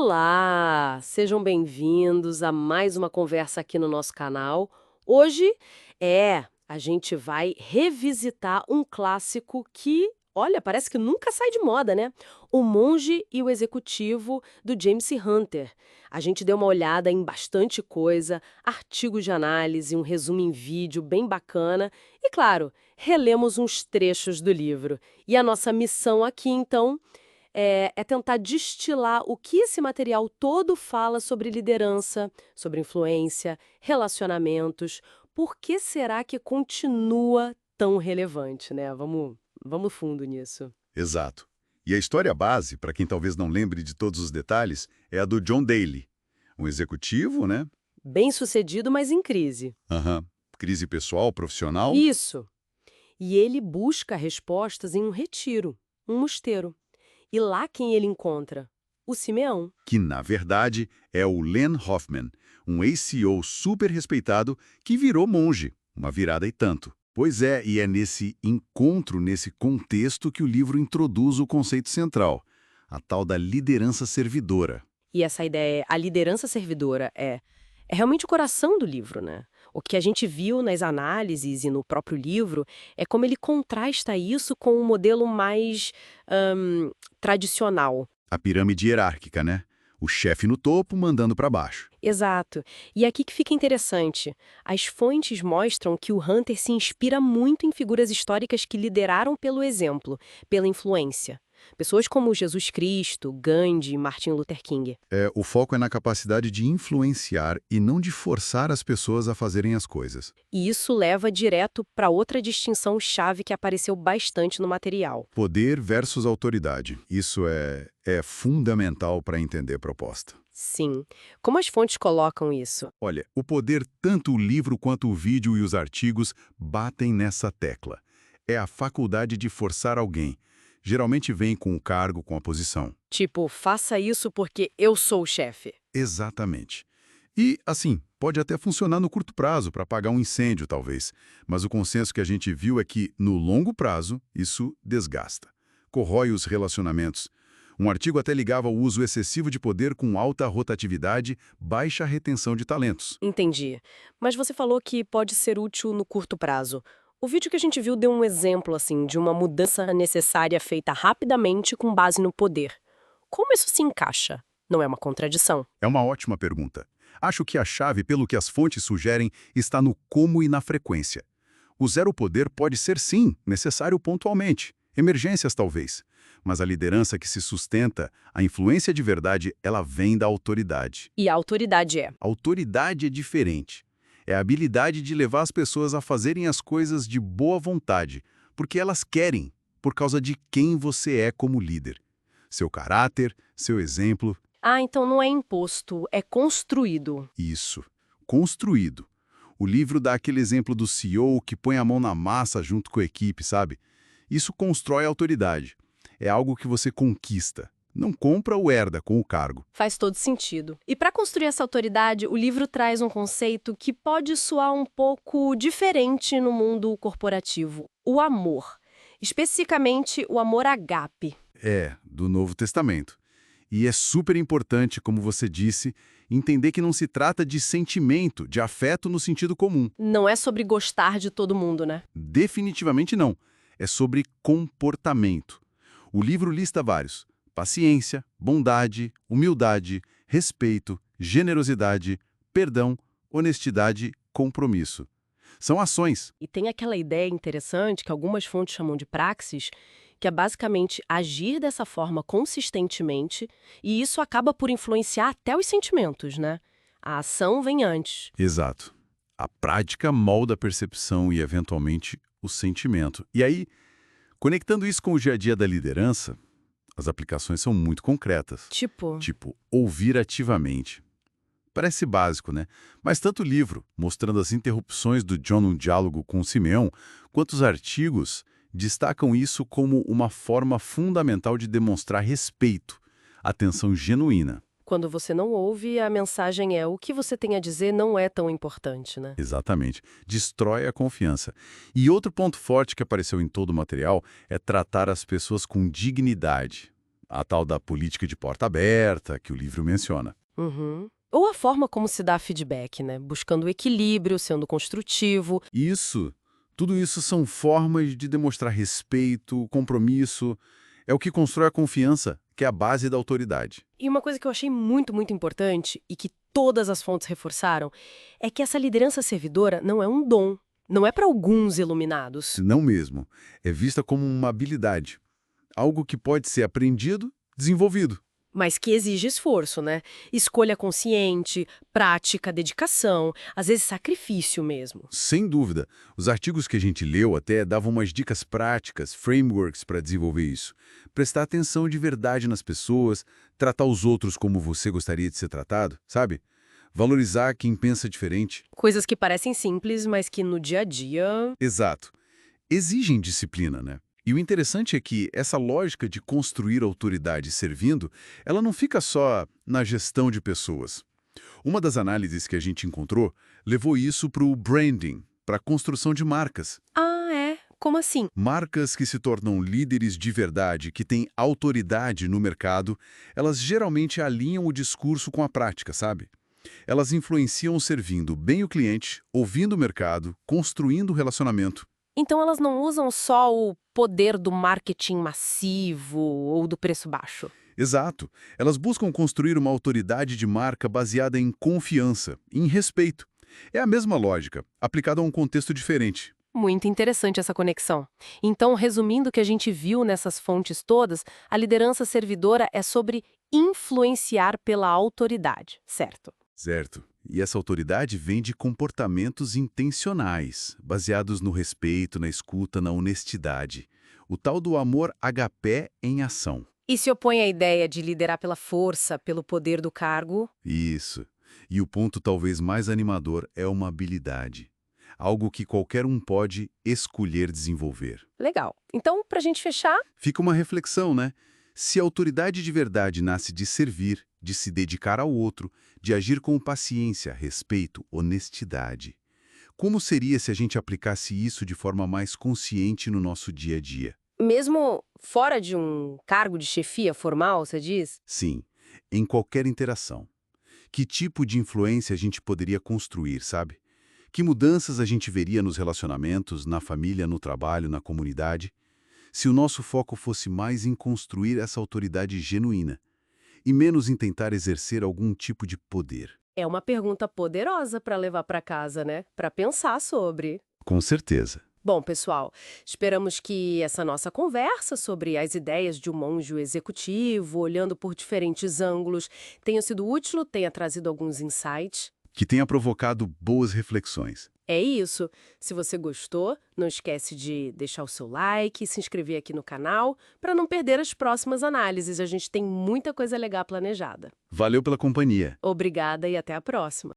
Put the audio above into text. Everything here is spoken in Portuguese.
Olá, sejam bem-vindos a mais uma conversa aqui no nosso canal. Hoje a gente vai revisitar um clássico que, olha, parece que nunca sai de moda, né? O Monge e o Executivo, do James C. Hunter. A gente deu uma olhada em bastante coisa, artigos de análise, um resumo em vídeo bem bacana e, claro, relemos uns trechos do livro. E a nossa missão aqui, então, é tentar destilar o que esse material todo fala sobre liderança, sobre influência, relacionamentos. Por que será que continua tão relevante, né? Vamos fundo nisso. Exato. E a história base, para quem talvez não lembre de todos os detalhes, é a do John Daly, um executivo, né? Bem-sucedido, mas em crise. Aham. Crise pessoal, profissional. Isso. E ele busca respostas em um retiro, um mosteiro. E lá quem ele encontra? O Simeão. Que, na verdade, é o Len Hoffman, um ex-CEO super respeitado que virou monge, uma virada e tanto. Pois é, e é nesse encontro, nesse contexto, que o livro introduz o conceito central, a tal da liderança servidora. E essa ideia, a liderança servidora, é realmente o coração do livro, né? O que a gente viu nas análises e no próprio livro é como ele contrasta isso com um modelo mais tradicional. A pirâmide hierárquica, né? O chefe no topo mandando para baixo. Exato. E aqui que fica interessante. As fontes mostram que o Hunter se inspira muito em figuras históricas que lideraram pelo exemplo, pela influência. Pessoas como Jesus Cristo, Gandhi e Martin Luther King. O foco é na capacidade de influenciar e não de forçar as pessoas a fazerem as coisas. E isso leva direto para outra distinção-chave que apareceu bastante no material. Poder versus autoridade. Isso é fundamental para entender a proposta. Sim. Como as fontes colocam isso? Olha, o poder, tanto o livro quanto o vídeo e os artigos, batem nessa tecla. É a faculdade de forçar alguém. Geralmente vem com o cargo, com a posição. Tipo, faça isso porque eu sou o chefe. Exatamente. E, assim, pode até funcionar no curto prazo, para apagar um incêndio, talvez. Mas o consenso que a gente viu é que, no longo prazo, isso desgasta. Corrói os relacionamentos. Um artigo até ligava o uso excessivo de poder com alta rotatividade, baixa retenção de talentos. Entendi. Mas você falou que pode ser útil no curto prazo. O vídeo que a gente viu deu um exemplo, assim, de uma mudança necessária feita rapidamente com base no poder. Como isso se encaixa? Não é uma contradição? É uma ótima pergunta. Acho que a chave, pelo que as fontes sugerem, está no como e na frequência. O zero poder pode ser, sim, necessário pontualmente. Emergências, talvez. Mas a liderança que se sustenta, a influência de verdade, ela vem da autoridade. E a autoridade é? A autoridade é diferente. É a habilidade de levar as pessoas a fazerem as coisas de boa vontade, porque elas querem, por causa de quem você é como líder. Seu caráter, seu exemplo. Ah, então não é imposto, é construído. Isso. Construído. O livro dá aquele exemplo do CEO que põe a mão na massa junto com a equipe, sabe? Isso constrói autoridade. É algo que você conquista. Não compra ou herda com o cargo. Faz todo sentido. E para construir essa autoridade, o livro traz um conceito que pode soar um pouco diferente no mundo corporativo: o amor. Especificamente, o amor ágape. Do Novo Testamento. E é super importante, como você disse, entender que não se trata de sentimento, de afeto no sentido comum. Não é sobre gostar de todo mundo, né? Definitivamente não. É sobre comportamento. O livro lista vários: paciência, bondade, humildade, respeito, generosidade, perdão, honestidade, compromisso. São ações. E tem aquela ideia interessante que algumas fontes chamam de praxis, que é basicamente agir dessa forma consistentemente, e isso acaba por influenciar até os sentimentos, né? A ação vem antes. Exato. A prática molda a percepção e, eventualmente, o sentimento. E aí, conectando isso com o dia a dia da liderança, as aplicações são muito concretas. Tipo, ouvir ativamente. Parece básico, né? Mas tanto o livro, mostrando as interrupções do John no diálogo com o Simeão, quanto os artigos destacam isso como uma forma fundamental de demonstrar respeito, atenção genuína. Quando você não ouve, a mensagem é: o que você tem a dizer não é tão importante, né? Exatamente. Destrói a confiança. E outro ponto forte que apareceu em todo o material é tratar as pessoas com dignidade. A tal da política de porta aberta que o livro menciona. Uhum. Ou a forma como se dá feedback, né? Buscando o equilíbrio, sendo construtivo. Tudo isso são formas de demonstrar respeito, compromisso. É o que constrói a confiança, que é a base da autoridade. E uma coisa que eu achei muito, muito importante e que todas as fontes reforçaram é que essa liderança servidora não é um dom, não é para alguns iluminados. Não mesmo. É vista como uma habilidade. Algo que pode ser aprendido, desenvolvido. Mas que exige esforço, né? Escolha consciente, prática, dedicação, às vezes sacrifício mesmo. Sem dúvida. Os artigos que a gente leu até davam umas dicas práticas, frameworks para desenvolver isso. Prestar atenção de verdade nas pessoas, tratar os outros como você gostaria de ser tratado, sabe? Valorizar quem pensa diferente. Coisas que parecem simples, mas que no dia a dia... Exato. Exigem disciplina, né? E o interessante é que essa lógica de construir autoridade servindo, ela não fica só na gestão de pessoas. Uma das análises que a gente encontrou levou isso para o branding, para a construção de marcas. Ah, é? Como assim? Marcas que se tornam líderes de verdade, que têm autoridade no mercado, elas geralmente alinham o discurso com a prática, sabe? Elas influenciam servindo bem o cliente, ouvindo o mercado, construindo o relacionamento. Então elas não usam só o poder do marketing massivo ou do preço baixo. Exato. Elas buscam construir uma autoridade de marca baseada em confiança, em respeito. É a mesma lógica, aplicada a um contexto diferente. Muito interessante essa conexão. Então, resumindo o que a gente viu nessas fontes todas, a liderança servidora é sobre influenciar pela autoridade, certo? Certo. E essa autoridade vem de comportamentos intencionais, baseados no respeito, na escuta, na honestidade. O tal do amor agapé em ação. E se opõe à ideia de liderar pela força, pelo poder do cargo? Isso. E o ponto talvez mais animador é uma habilidade. Algo que qualquer um pode escolher desenvolver. Legal. Então, pra gente fechar... Fica uma reflexão, né? Se a autoridade de verdade nasce de servir, de se dedicar ao outro, de agir com paciência, respeito, honestidade, como seria se a gente aplicasse isso de forma mais consciente no nosso dia a dia? Mesmo fora de um cargo de chefia formal, você diz? Sim, em qualquer interação. Que tipo de influência a gente poderia construir, sabe? Que mudanças a gente veria nos relacionamentos, na família, no trabalho, na comunidade? Se o nosso foco fosse mais em construir essa autoridade genuína e menos em tentar exercer algum tipo de poder. É uma pergunta poderosa para levar para casa, né? Para pensar sobre. Com certeza. Bom, pessoal, esperamos que essa nossa conversa sobre as ideias de um monge executivo, olhando por diferentes ângulos, tenha sido útil, tenha trazido alguns insights. Que tenha provocado boas reflexões. É isso. Se você gostou, não esquece de deixar o seu like e se inscrever aqui no canal para não perder as próximas análises. A gente tem muita coisa legal planejada. Valeu pela companhia. Obrigada e até a próxima.